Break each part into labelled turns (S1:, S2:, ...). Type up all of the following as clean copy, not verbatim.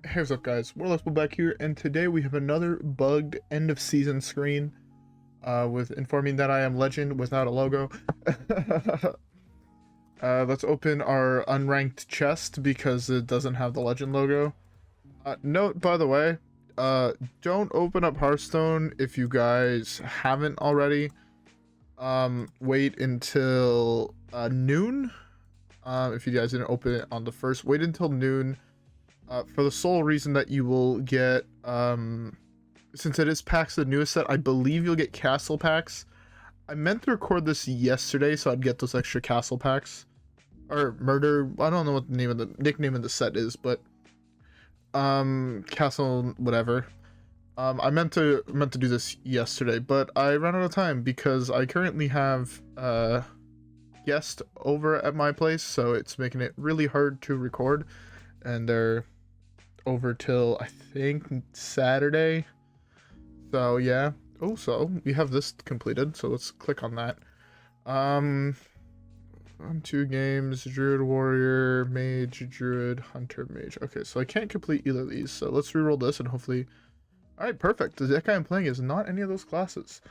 S1: Hey, what's up guys, WhirlXbow back here, and today we have another bugged end of season screen with informing that I am legend without a logo. Let's open our unranked chest because it doesn't have the legend logo. Note, by the way, don't open up Hearthstone if you guys haven't already. Wait until noon. If you guys didn't open it on the first, wait until noon. For the sole reason that you will get, since it is packs the newest set, I believe you'll get castle packs. I meant to record this yesterday so I'd get those extra castle packs. Or murder, I don't know what the name of the nickname of the set is, but castle whatever. I meant to do this yesterday, but I ran out of time because I currently have guest over at my place, so it's making it really hard to record, and they're over till I think Saturday. So yeah. Oh, so we have this completed, so let's click on that. On 2 games, Druid Warrior, Mage, Druid, Hunter, Mage. Okay, so I can't complete either of these, so let's reroll this and hopefully... Alright, perfect. The deck I'm playing is not any of those classes.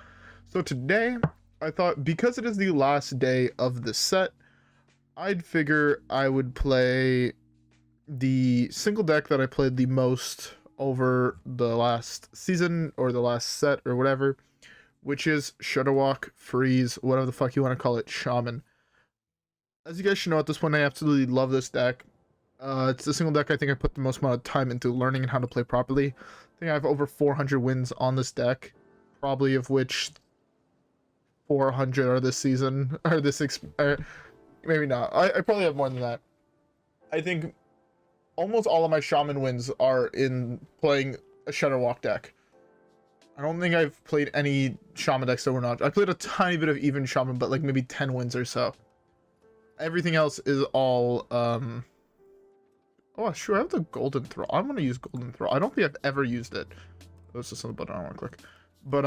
S1: So today, I thought because it is the last day of the set, I'd figure I would play the single deck that I played the most over the last season or the last set or whatever, which is Shudderwock, Freeze, whatever the fuck you want to call it, Shaman. As you guys should know at this point, I absolutely love this deck. It's the single deck I think I put the most amount of time into learning and how to play properly. I think I have over 400 wins on this deck, probably of which 400 are this season, or maybe not. I probably have more than that. I think almost all of my Shaman wins are in playing a Shudderwock deck. I don't think I've played any Shaman decks that were not. I played a tiny bit of even Shaman, but like maybe 10 wins or so. Everything else is all, oh, sure, I have the Golden Throw. I'm going to use Golden Throw. I don't think I've ever used it. That's just on the button I want to click. But,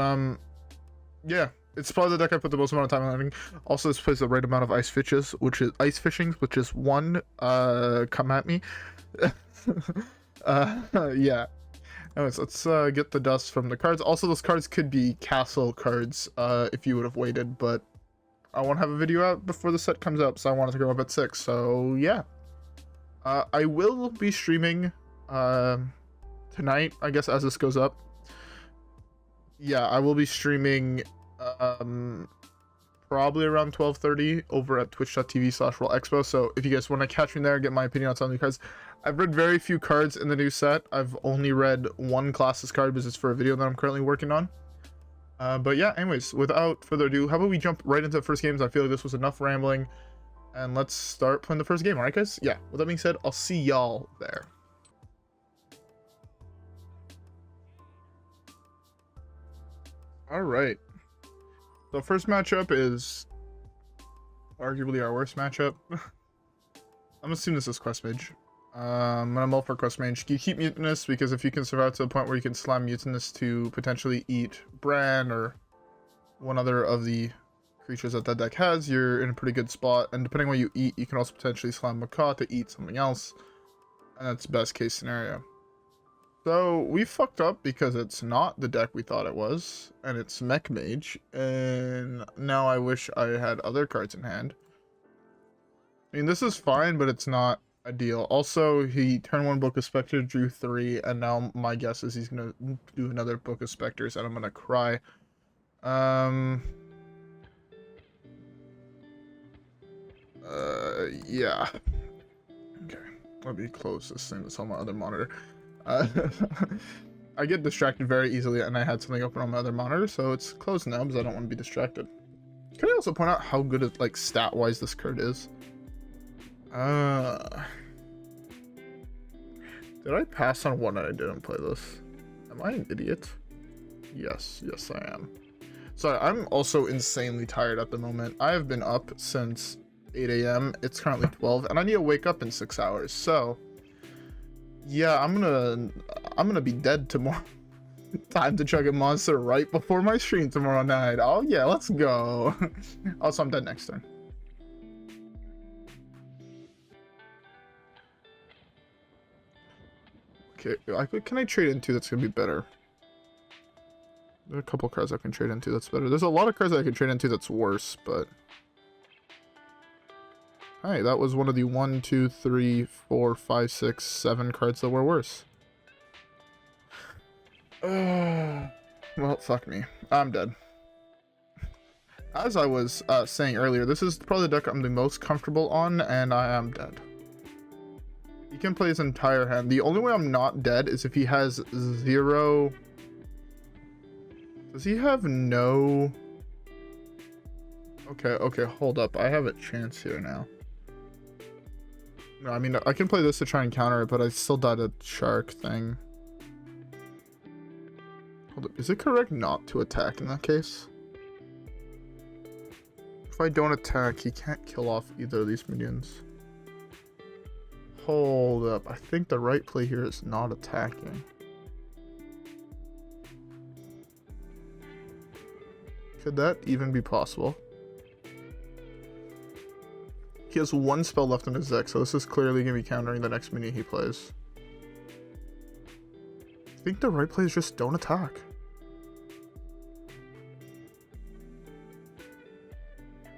S1: yeah. It's probably the deck I put the most amount of time on learning. Also, this plays the right amount of ice fishings, which is 1, come at me. Yeah. Anyways, let's get the dust from the cards. Also, those cards could be castle cards, if you would have waited, but I won't have a video out before the set comes up, so I wanted to go up at 6, so yeah. I will be streaming, tonight, I guess, as this goes up. Yeah, I will be streaming, probably around 12:30 over at twitch.tv/WhirlXbow. So if you guys want to catch me there, get my opinion on some of the cards. I've read very few cards in the new set. I've only read one classes card because it's for a video that I'm currently working on. But yeah, anyways, without further ado, how about we jump right into the first games? I feel like this was enough rambling, and let's start playing the first game. All right, guys? Yeah, with that being said, I'll see y'all there. All right. The first matchup is arguably our worst matchup. I'm assuming this is Quest Mage. I'm gonna mull for Quest Mage. You keep Mutanus because if you can survive to the point where you can slam Mutanus to potentially eat Bran or one other of the creatures that deck has, you're in a pretty good spot. And depending on what you eat, you can also potentially slam Macaw to eat something else. And that's best case scenario. So we fucked up because it's not the deck we thought it was, and it's Mech Mage, and now I wish I had other cards in hand. I mean, this is fine, but it's not ideal. Also, he turned 1 Book of Spectre, drew 3, and now my guess is he's gonna do another Book of Spectres, and I'm gonna cry. Yeah. Okay, let me close this thing that's on my other monitor. I get distracted very easily, and I had something open on my other monitor, so it's closed now because I don't want to be distracted. Can I also point out how good it, like, stat-wise this card is? Did I pass on one and I didn't play this? Am I an idiot? Yes, I am. Sorry, I'm also insanely tired at the moment. I have been up since 8 AM. It's currently 12, and I need to wake up in 6 hours, so... yeah, I'm gonna be dead tomorrow. Time to chug a monster right before my stream tomorrow night. Oh yeah, let's go. Also, I'm dead next turn. Okay, can I trade into that's gonna be better? There are a couple cards I can trade into that's better. There's a lot of cards that I can trade into that's worse, but... Hey, that was one of the 1, 2, 3, 4, 5, 6, 7 cards that were worse. Well, fuck me. I'm dead. As I was saying earlier, this is probably the deck I'm the most comfortable on, and I am dead. He can play his entire hand. The only way I'm not dead is if he has 0... Does he have no... Okay, hold up. I have a chance here now. No, I mean, I can play this to try and counter it, but I still died a shark thing. Hold up. Is it correct not to attack in that case? If I don't attack, he can't kill off either of these minions. Hold up. I think the right play here is not attacking. Could that even be possible? He has one spell left in his deck, so this is clearly going to be countering the next minion he plays. I think the right play is just don't attack.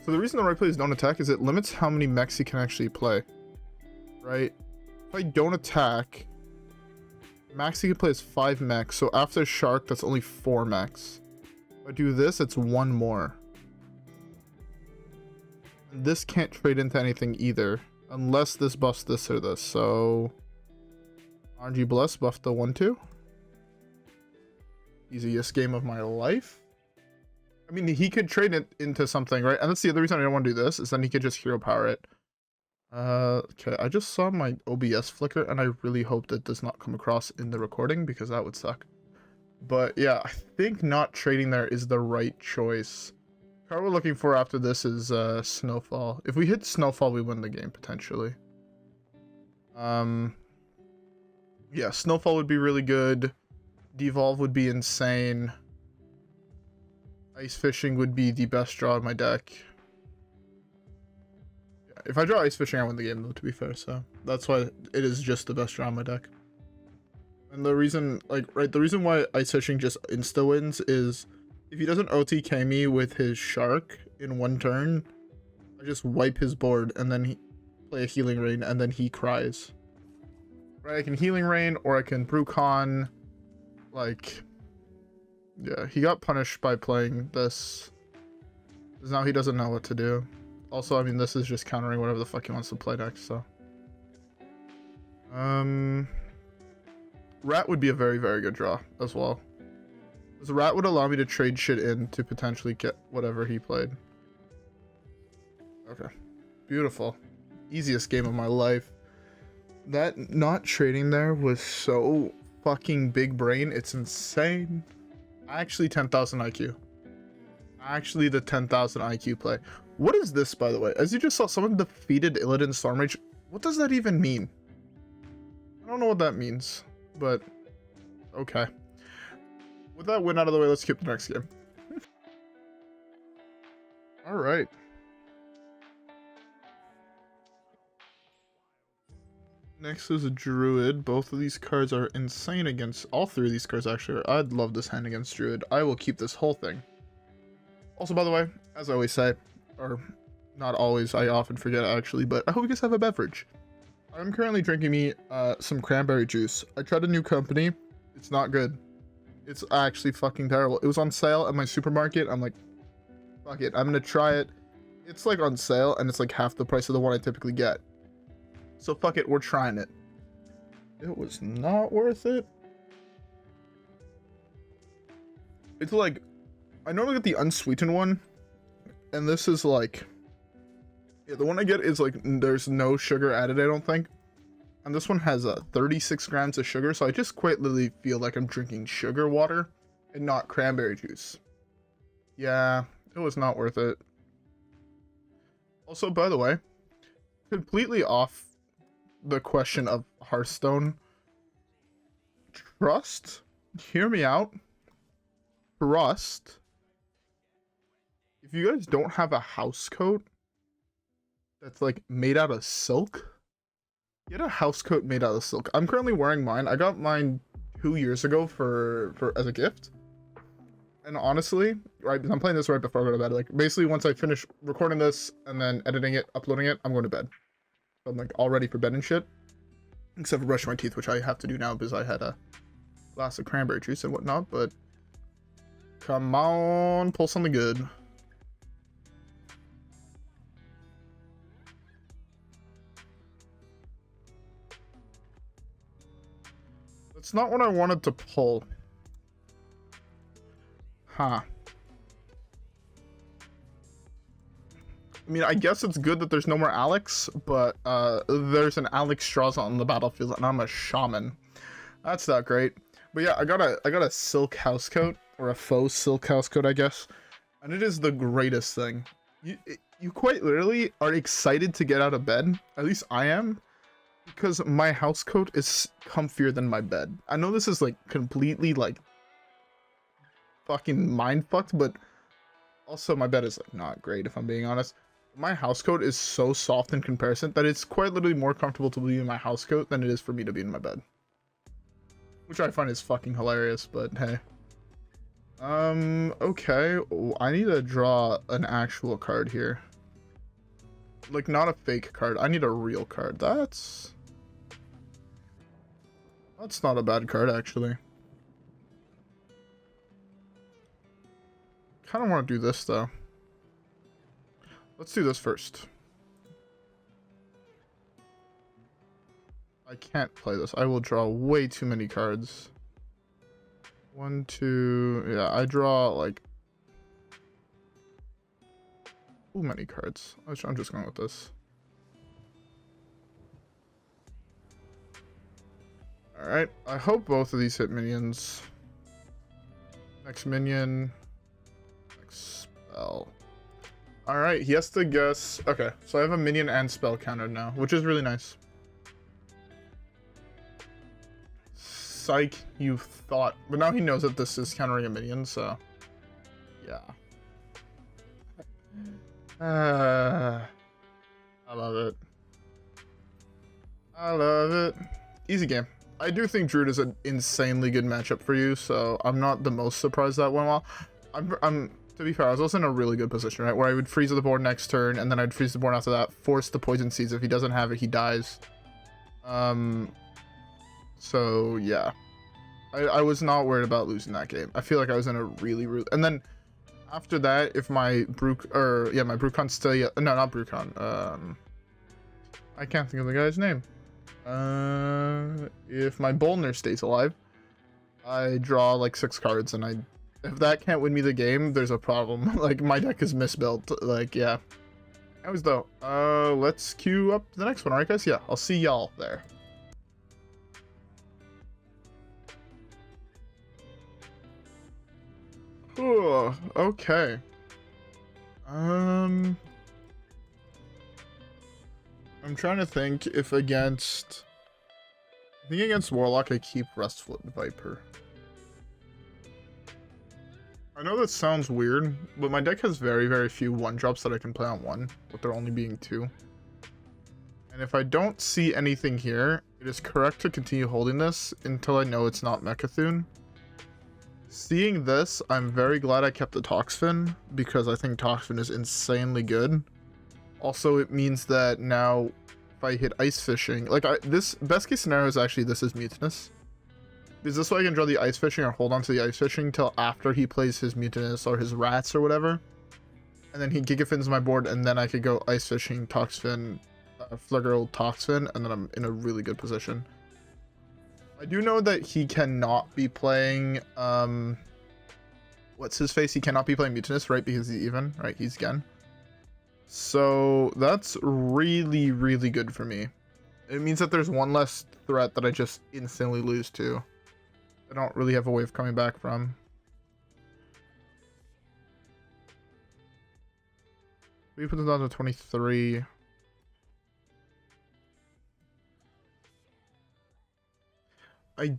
S1: So the reason the right play is don't attack is it limits how many mechs he can actually play. Right? If I don't attack, max he can play is 5 mechs, so after Shark, that's only 4 mechs. If I do this, it's 1 more. And this can't trade into anything either, unless this buffs this or this, so... RNG Bless buff the 1-2. Easiest game of my life. I mean, he could trade it into something, right? And that's the other reason I don't want to do this, is then he could just hero power it. Okay, I just saw my OBS flicker, and I really hope that does not come across in the recording, because that would suck. But yeah, I think not trading there is the right choice. The card we're looking for after this is Snowfall. If we hit Snowfall, we win the game, potentially. Yeah, Snowfall would be really good. Devolve would be insane. Ice Fishing would be the best draw in my deck. Yeah, if I draw Ice Fishing, I win the game, though, to be fair, so that's why it is just the best draw in my deck. And the reason, the reason why Ice Fishing just insta-wins is if he doesn't OTK me with his Shark in 1 turn, I just wipe his board and then he play a Healing Rain and then he cries. Right, I can Healing Rain or I can Bru'kan, yeah, he got punished by playing this. Because now he doesn't know what to do. Also, I mean, this is just countering whatever the fuck he wants to play next, so. Rat would be a very, very good draw as well. Because Rat would allow me to trade shit in to potentially get whatever he played. Okay. Beautiful. Easiest game of my life. That not trading there was so fucking big brain. It's insane. Actually 10,000 IQ. Actually the 10,000 IQ play. What is this, by the way? As you just saw, someone defeated Illidan Stormrage. What does that even mean? I don't know what that means, but okay. With that win out of the way, let's skip the next game. Alright. Next is a Druid. Both of these cards are insane against... All 3 of these cards, actually. I'd love this hand against Druid. I will keep this whole thing. Also, by the way, as I always say, or not always, I often forget actually, but I hope you guys have a beverage. I'm currently drinking me some cranberry juice. I tried a new company. It's not good. It's actually fucking terrible. It was on sale at my supermarket. I'm like, fuck it. I'm gonna try it. It's like on sale, and it's like half the price of the one I typically get. So fuck it, we're trying it. It was not worth it. It's like, I normally get the unsweetened one, and this is like, yeah, the one I get is like, there's no sugar added, I don't think. And this one has 36 grams of sugar, so I just quite literally feel like I'm drinking sugar water and not cranberry juice. Yeah, it was not worth it. Also, by the way, completely off the question of Hearthstone. Trust, hear me out. Trust. If you guys don't have a house coat that's like made out of silk, Get a house coat made out of silk. I'm currently wearing mine. I got mine 2 years ago for as a gift. And honestly, right, I'm playing this right before I go to bed. Like, basically, once I finish recording this and then editing it, uploading it, I'm going to bed. So I'm like all ready for bed and shit. Except for brushing my teeth, which I have to do now because I had a glass of cranberry juice and whatnot. But come on, pull something good. That's not what I wanted to pull. Huh. I mean, I guess it's good that there's no more Alex, but there's an Alex Straws on the battlefield, and I'm a Shaman. That's not great. But yeah, I got a silk housecoat, or a faux silk housecoat, I guess, and it is the greatest thing. You quite literally are excited to get out of bed. At least I am, because my housecoat is comfier than my bed. I know this is like completely like fucking mind fucked, but also my bed is like not great if I'm being honest. My housecoat is so soft in comparison that it's quite literally more comfortable to be in my housecoat than it is for me to be in my bed, which I find is fucking hilarious. But hey, okay, I need to draw an actual card here, like not a fake card. I need a real card. That's not a bad card actually. Kind of want to do this though. Let's do this first. I can't play this. I will draw way too many cards. 1, 2, yeah, I draw like too many cards. I'm just going with this. Alright, I hope both of these hit minions. Next minion. Spell. Alright, he has to guess. Okay, so I have a minion and spell countered now, which is really nice. Psych, you thought. But now he knows that this is countering a minion, so yeah. I love it. I love it. Easy game. I do think Druid is an insanely good matchup for you, so I'm not the most surprised that went well. I'm to be fair, I was also in a really good position, right? Where I would freeze the board next turn, and then I'd freeze the board after that, force the poison seeds. If he doesn't have it, he dies. So yeah. I was not worried about losing that game. I feel like I was in a really... And then after that, if my my Bru'kan still... No, not Bru'kan. I can't think of the guy's name. If my Bolner stays alive, I draw like 6 cards, and if that can't win me the game, there's a problem. Like, my deck is misbuilt. Like, yeah. Anyways, though, let's queue up the next one, alright, guys? Yeah, I'll see y'all there. Ooh, okay. I'm trying to think if against... I think against Warlock, I keep Rustrot Viper. I know that sounds weird, but my deck has very, very few 1-drops that I can play on 1, with there only being 2. And if I don't see anything here, it is correct to continue holding this until I know it's not Mechathune. Seeing this, I'm very glad I kept the Toxfin, because I think Toxfin is insanely good. Also, it means that now, if I hit Ice Fishing, like, this best case scenario is actually this is Mutanus. Because this way I can draw the Ice Fishing or hold on to the Ice Fishing till after he plays his Mutanus or his Rats or whatever. And then he Gigafins my board, and then I could go Ice Fishing, Toxfin, Flurgl, Toxfin, and then I'm in a really good position. I do know that he cannot be playing, what's his face? He cannot be playing Mutanus, right? Because he's even, right? He's Gen. So that's really, really good for me. It means that there's one less threat that I just instantly lose to. I don't really have a way of coming back from. We put it down to 23. I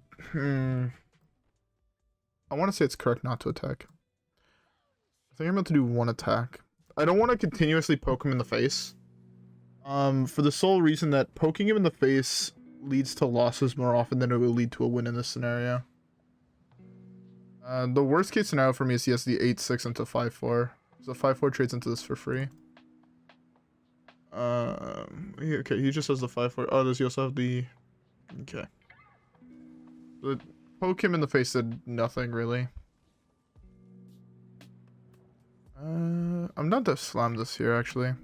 S1: want to say it's correct not to attack. I think I'm about to do 1 attack. I don't want to continuously poke him in the face. For the sole reason that poking him in the face leads to losses more often than it will lead to a win in this scenario. The worst case scenario for me is he has the 8-6 into 5-4. So 5-4 trades into this for free. Okay, he just has the 5-4. Oh, does he also have the... Okay. The poke him in the face did nothing, really. I'm not to slam this here, actually.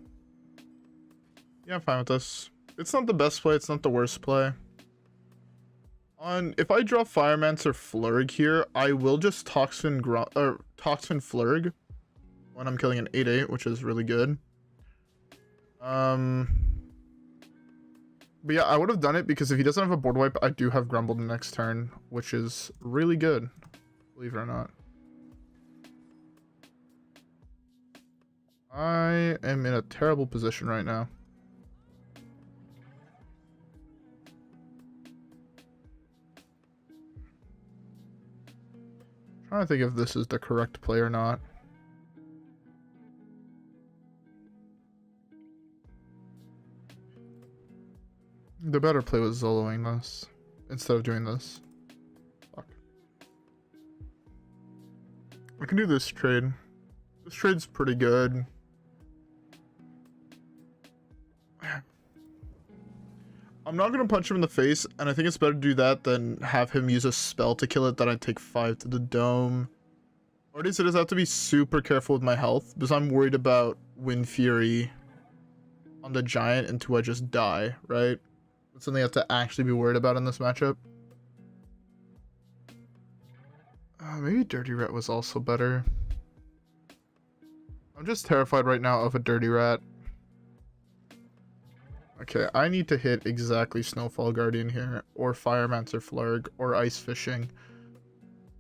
S1: Yeah, I'm fine with this. It's not the best play, it's not the worst play. If I draw Firemancer Flurgl here, I will just Toxfin Flurgl when I'm killing an 8-8, which is really good. But yeah, I would have done it because if he doesn't have a board wipe, I do have Grumble the next turn, which is really good, believe it or not. I am in a terrible position right now. I'm trying to think if this is the correct play or not. The better play was Zoloing this instead of doing this. Fuck. I can do this trade. This trade's pretty good. I'm not going to punch him in the face, and I think it's better to do that than have him use a spell to kill it, then I take 5 to the dome. Or does it just have to be super careful with my health, because I'm worried about Wind Fury on the Giant until I just die, right? That's something I have to actually be worried about in this matchup. Maybe Dirty Rat was also better. I'm just terrified right now of a Dirty Rat. Okay, I need to hit exactly Snowfall Guardian here, or Firemancer Flurgl, or Ice Fishing.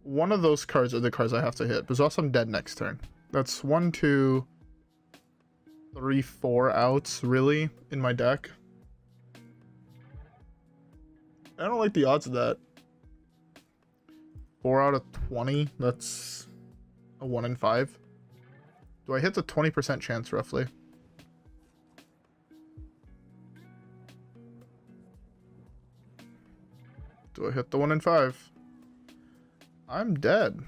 S1: One of those cards are the cards I have to hit, because else I'm dead next turn. That's 1, 2, 3, 4 outs, really, in my deck. I don't like the odds of that. 4 out of 20, that's a 1 in 5. Do I hit the 20% chance, roughly? Do I hit the 1 in 5? I'm dead.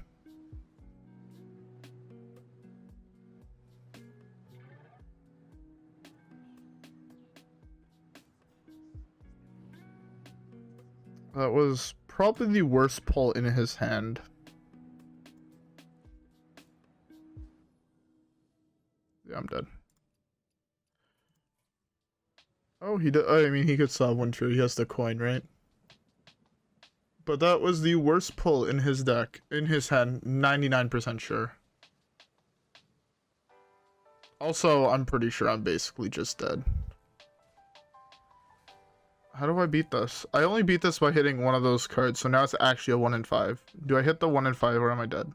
S1: That was probably the worst pull in his hand. Yeah, I'm dead. Oh, he did. I mean, he could solve one true. He has the coin, right? But that was the worst pull in his deck, in his hand, 99% sure. Also, I'm pretty sure I'm basically just dead. How do I beat this? I only beat this by hitting one of those cards, so now it's actually a 1 in 5. Do I hit the 1 in 5 or am I dead?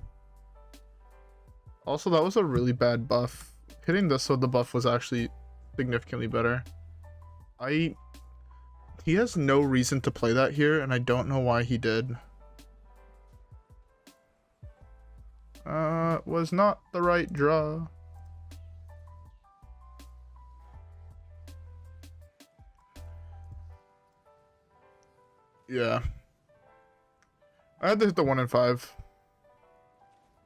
S1: Also, that was a really bad buff. Hitting this so the buff was actually significantly better. He has no reason to play that here, and I don't know why he did. Was not the right draw. Yeah. I had to hit the 1 in 5.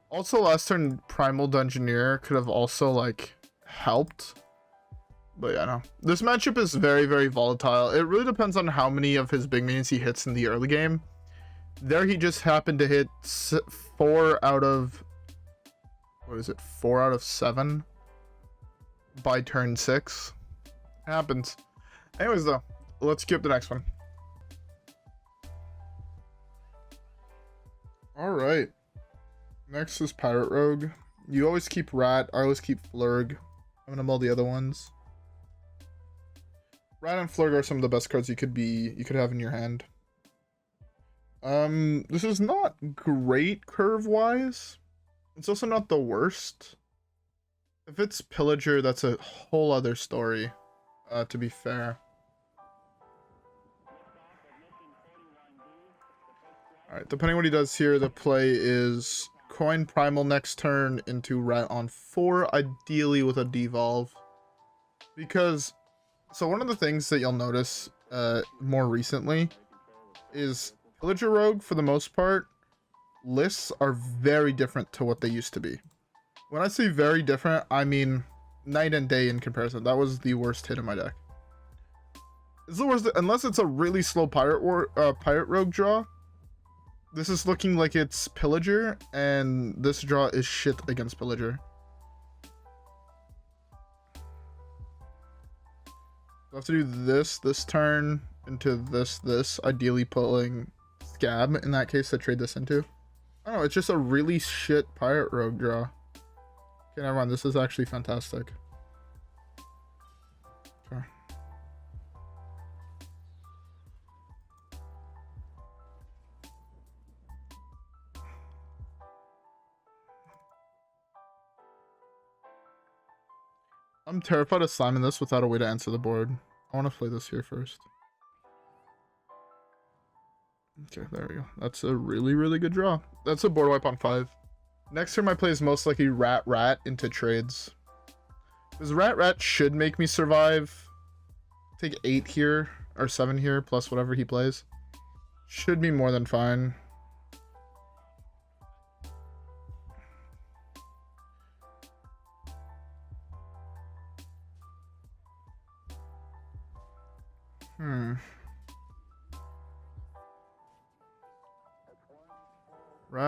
S1: Also, last turn, Primal Dungeoneer could have also, like, helped. But yeah, no. This matchup is very, very volatile. It really depends on how many of his big minions he hits in the early game. There he just happened to hit 4 out of... What is it? 4 out of 7? By turn 6. Happens. Anyways, though, let's skip the next one. Alright. Next is Pirate Rogue. You always keep Rat. I always keep Flurgl. I'm gonna mull the other ones. Rat and Flurgl are some of the best cards you could have in your hand. This is not great curve-wise. It's also not the worst. If it's Pillager, that's a whole other story, to be fair. Alright, depending on what he does here, the play is coin Primal next turn into Rat on 4, ideally with a Devolve. Because So one of the things that you'll notice more recently is Pillager Rogue, for the most part, lists are very different to what they used to be. When I say very different, I mean night and day in comparison. That was the worst hit in my deck. It's the worst, unless it's a really slow Pirate Rogue draw. This is looking like it's Pillager, and this draw is shit against Pillager. I'll have to do this turn into this, ideally pulling Scab in that case to trade this into. I don't know, it's just a really shit Pirate Rogue draw. Okay, never mind, this is actually fantastic. Okay. I'm terrified of slamming this without a way to answer the board. I want to play this here first. Okay, there we go. That's a really, really good draw. That's a board wipe on 5. Next turn, my play is most likely Rat into trades. Because Rat should make me survive. Take 8 here, or 7 here, plus whatever he plays. Should be more than fine.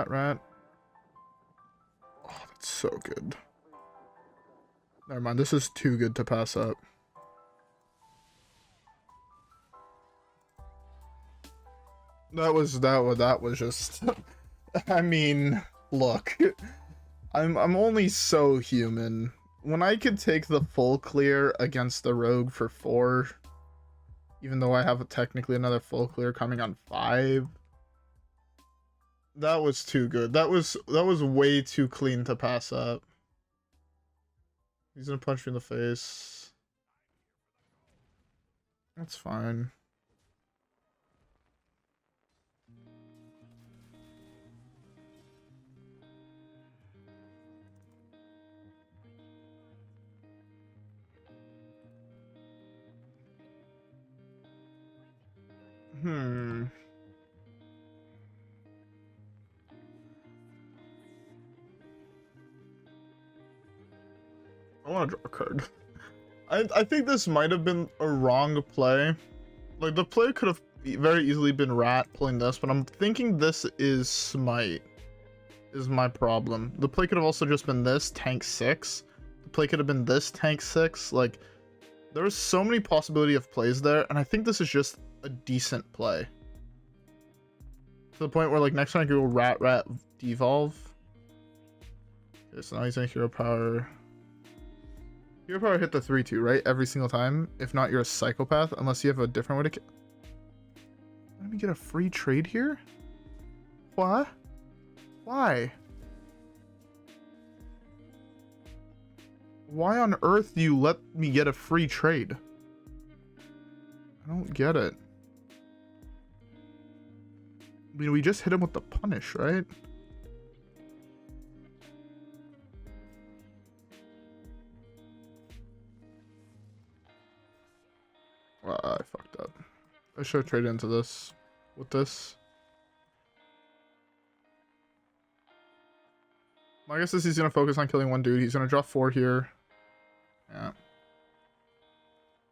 S1: Rat. Oh, that's so good. Never mind, this is too good to pass up. That was just I mean, look. I'm only so human. When I could take the full clear against the rogue for 4, even though I have technically another full clear coming on 5. That was too good. That was way too clean to pass up. He's gonna punch me in the face. That's fine. I want to draw a card. I think this might have been a wrong play. Like, the play could have very easily been Rat pulling this, but I'm thinking this is Smite is my problem. The play could have also just been this, tank 6. The play could have been this, tank 6. Like, there's so many possibility of plays there, and I think this is just a decent play. To the point where, like, next time I go Rat, Devolve. Okay, so now he's gonna Hero Power. Hero Power hit the 3-2, right? Every single time. If not, you're a psychopath, unless you have a different way to... Let me get a free trade here? What? Why? Why on earth do you let me get a free trade? I don't get it. I mean, we just hit him with the punish, right? Well, I fucked up. I should have traded into this with this. My guess is he's going to focus on killing one dude. He's going to draw 4 here. Yeah.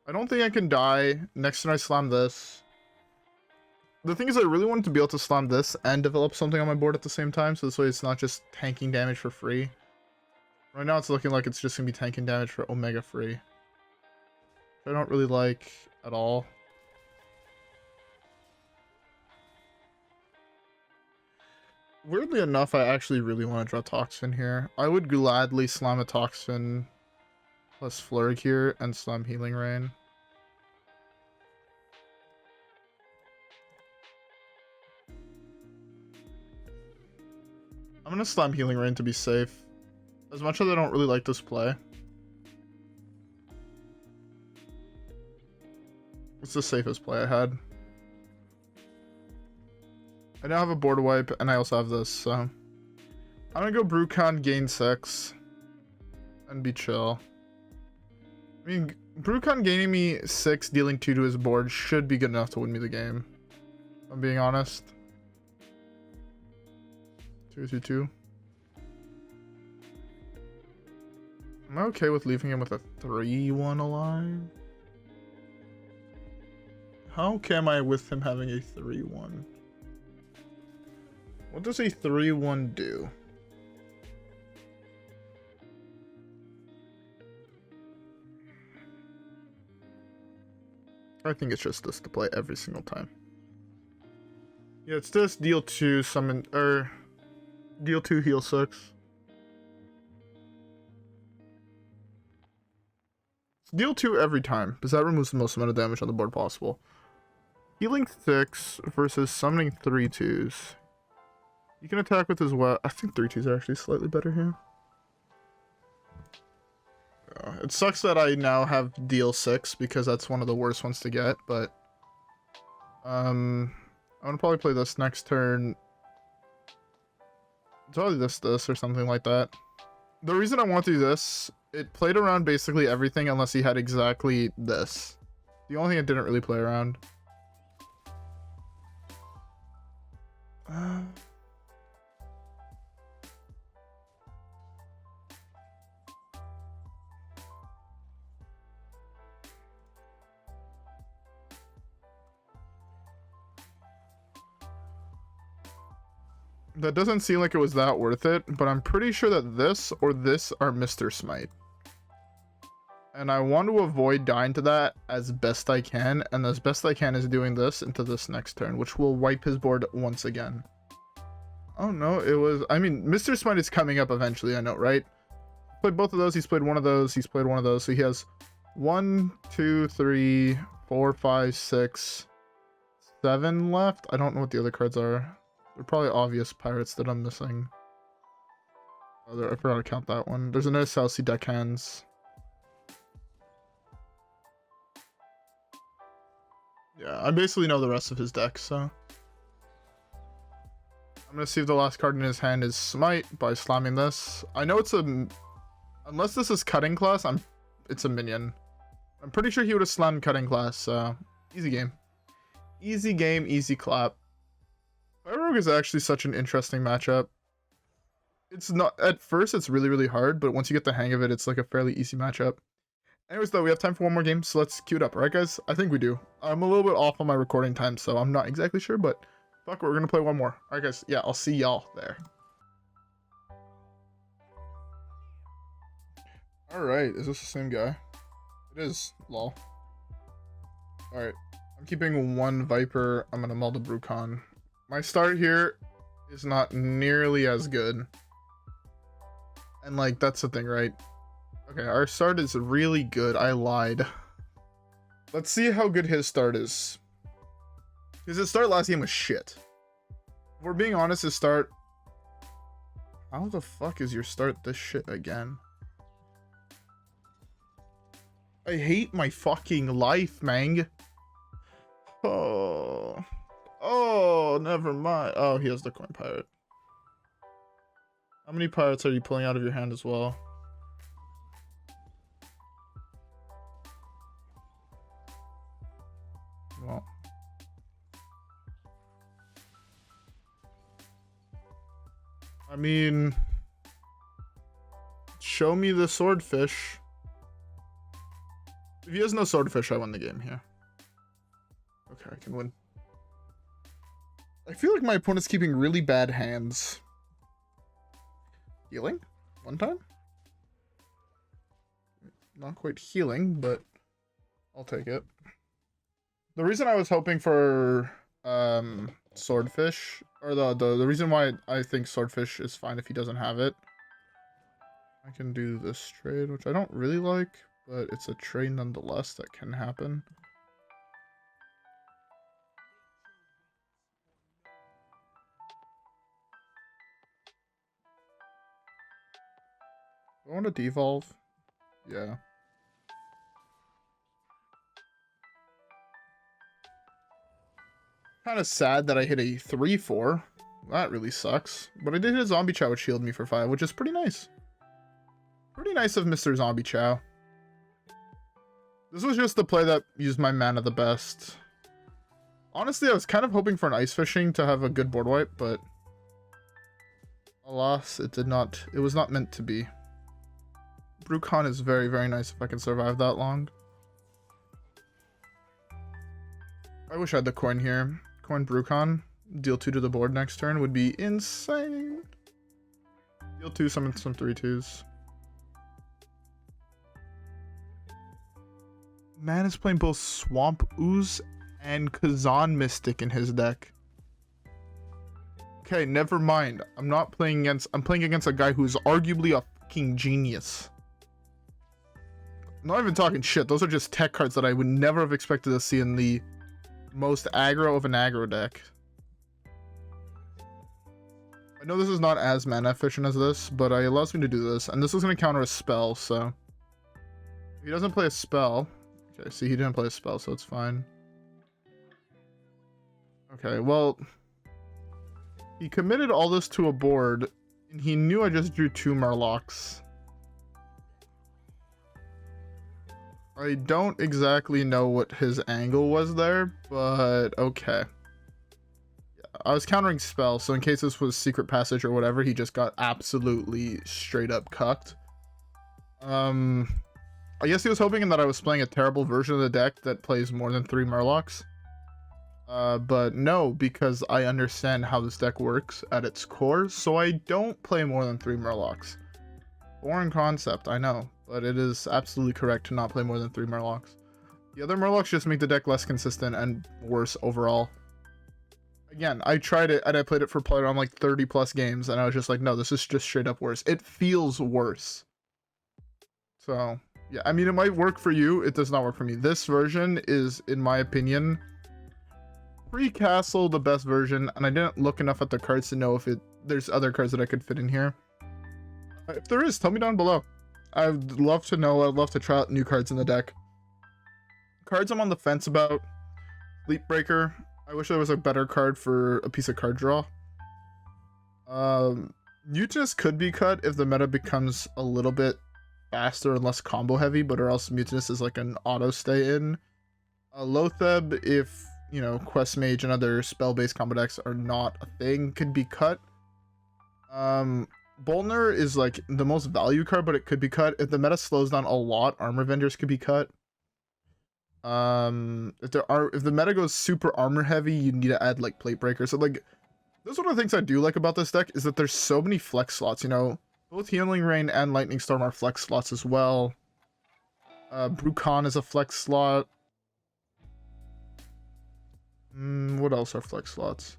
S1: I don't think I can die. Next turn I slam this. The thing is, I really wanted to be able to slam this and develop something on my board at the same time, so this way it's not just tanking damage for free. Right now it's looking like it's just going to be tanking damage for Omega free. Which I don't really like at all. Weirdly enough, I actually really want to draw Toxfin here. I would gladly slam a Toxfin plus Flurg here and slam Healing Rain. I'm gonna slam Healing Rain to be safe. As much as I don't really like this play. It's the safest play I had. I now have a board wipe, and I also have this, so... I'm gonna go Bru'kan, gain 6. And be chill. I mean, Bru'kan gaining me 6, dealing 2 to his board should be good enough to win me the game. If I'm being honest. 2-2-2. Am I okay with leaving him with a 3-1 alive? How okay am I with him having a 3-1? What does a 3-1 do? I think it's just this to play every single time. Yeah, it's this, deal 2, summon, or deal 2, heal 6. It's deal 2 every time, because that removes the most amount of damage on the board possible. Healing 6 versus summoning 3 2s. You can attack with his what? I think 3 2s are actually slightly better here. It sucks that I now have deal 6 because that's one of the worst ones to get, but I'm gonna probably play this next turn. It's probably this or something like that. The reason I want to do this, it played around basically everything unless he had exactly this. The only thing it didn't really play around. That doesn't seem like it was that worth it, but I'm pretty sure that this or this are Mr. Smite. And I want to avoid dying to that as best I can, and as best I can is doing this into this next turn, which will wipe his board once again. Oh no, it was, I mean, Mr. Smite is coming up eventually, I know, right? Played both of those, he's played one of those, he's played one of those, so he has 1, 2, 3, 4, 5, 6, 7 left. I don't know what the other cards are. They're probably obvious pirates that I'm missing. Oh, I forgot to count that one. There's another South Sea deckhands. Yeah, I basically know the rest of his deck, so. I'm gonna see if the last card in his hand is Smite by slamming this. I know it's a... Unless this is Cutting Class, it's a minion. I'm pretty sure he would have slammed Cutting Class, so... Easy game. Easy game, easy clap. Rogue is actually such an interesting matchup. It's not, at first it's really, really hard, but once you get the hang of it, it's like a fairly easy matchup. Anyways, though, we have time for one more game, so let's queue it up, alright guys? I think we do. I'm a little bit off on my recording time, so I'm not exactly sure, but fuck it, we're gonna play one more. Alright guys, yeah, I'll see y'all there. Alright, is this the same guy? It is, lol. Alright, I'm keeping one Viper, I'm gonna mull the Bru'kan. My start here is not nearly as good. And like, that's the thing, right? Okay, our start is really good. I lied. Let's see how good his start is. Because his start last game was shit. If we're being honest, his start... How the fuck is your start this shit again? I hate my fucking life, man. Oh... Oh, never mind. Oh, he has the coin pirate. How many pirates are you pulling out of your hand as well? Well. I mean... Show me the swordfish. If he has no swordfish, I win the game here. Okay, I can win. I feel like my opponent's keeping really bad hands. Healing? One time? Not quite healing, but I'll take it. The reason I was hoping for Swordfish, or the reason why I think Swordfish is fine if he doesn't have it. I can do this trade, which I don't really like, but it's a trade nonetheless that can happen. I want to devolve. Yeah. Kind of sad that I hit a 3-4. That really sucks. But I did hit a Zombie Chow, which healed me for 5, which is pretty nice. Pretty nice of Mr. Zombie Chow. This was just the play that used my mana the best. Honestly, I was kind of hoping for an ice fishing to have a good board wipe, but alas, it did not. It was not meant to be. Bru'kan is very, very nice if I can survive that long. I wish I had the coin here. Coin Bru'kan. Deal 2 to the board next turn would be insane. Deal 2, summon some 3/2s. Man is playing both Swamp Ooze and Kazan Mystic in his deck. Okay, never mind. I'm playing against a guy who's arguably a fucking genius. I'm not even talking shit. Those are just tech cards that I would never have expected to see in the most aggro of an aggro deck. I know this is not as mana efficient as this, but it allows me to do this, and this is going to counter a spell, so if he doesn't play a spell. Okay, see, he didn't play a spell, so it's fine. Okay, well, he committed all this to a board, and he knew I just drew 2 Murlocs. I don't exactly know what his angle was there, but okay. Yeah, I was countering spell, so in case this was Secret Passage or whatever, he just got absolutely straight up cucked. I guess he was hoping that I was playing a terrible version of the deck that plays more than 3 Murlocs. But no, because I understand how this deck works at its core, so I don't play more than 3 Murlocs. Boring concept, I know, but it is absolutely correct to not play more than 3 Murlocs. The other Murlocs just make the deck less consistent and worse overall. Again, I tried it and I played it for probably around like 30 plus games, and I was just like, no, this is just straight up worse. It feels worse. So yeah, I mean, it might work for you. It does not work for me. This version is, in my opinion, pre-castle the best version, and I didn't look enough at the cards to know if there's other cards that I could fit in here. If there is, tell me down below. I'd love to know. I'd love to try out new cards in the deck. Cards I'm on the fence about. Sleetbreaker. I wish there was a better card for a piece of card draw. Mutanus could be cut if the meta becomes a little bit faster and less combo heavy, but or else Mutanus is like an auto stay in. Loatheb, if you know, Quest Mage and other spell-based combo decks are not a thing, could be cut. Bolner is like the most value card, but it could be cut. If the meta slows down a lot, Armor Vendors could be cut. If the meta goes super armor heavy, you need to add like Plate Breaker. So like, those are one of the things I do like about this deck, is that there's so many flex slots, you know. Both Healing Rain and Lightning Storm are flex slots as well. Bru'kan is a flex slot. What else are flex slots?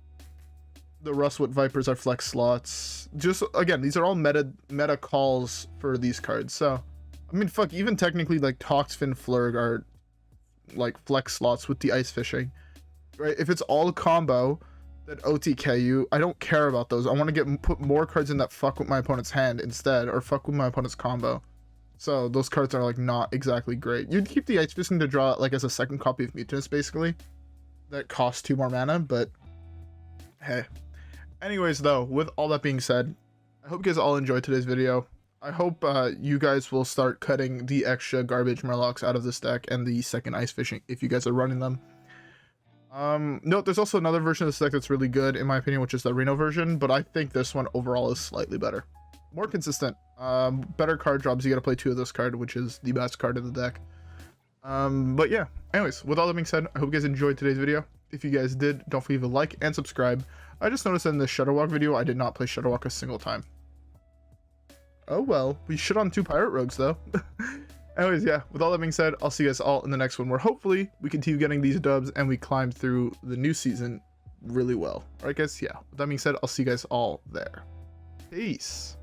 S1: The Rustrot Vipers are flex slots. Just, again, these are all meta calls for these cards. So, I mean, fuck, even technically, like, Toxfin Flurgl are, like, flex slots with the ice fishing. Right? If it's all a combo that OTK you, I don't care about those. I want to put more cards in that fuck with my opponent's hand instead, or fuck with my opponent's combo. So, those cards are, like, not exactly great. You'd keep the ice fishing to draw, like, as a second copy of Mutanus, basically. That costs 2 more mana, but hey. Anyways, though, with all that being said, I hope you guys all enjoyed today's video. I hope you guys will start cutting the extra garbage Murlocs out of this deck and the second ice fishing if you guys are running them. Note, there's also another version of this deck that's really good, in my opinion, which is the Reno version, but I think this one overall is slightly better. More consistent. Better card drops. You gotta play 2 of this card, which is the best card in the deck. But yeah, anyways, with all that being said, I hope you guys enjoyed today's video. If you guys did, don't forget to like and subscribe. I just noticed in the Shudderwock video, I did not play Shudderwock a single time. Oh well, we shit on 2 pirate rogues though. Anyways, yeah, with all that being said, I'll see you guys all in the next one, where hopefully we continue getting these dubs and we climb through the new season really well. Alright guys, yeah, with that being said, I'll see you guys all there. Peace.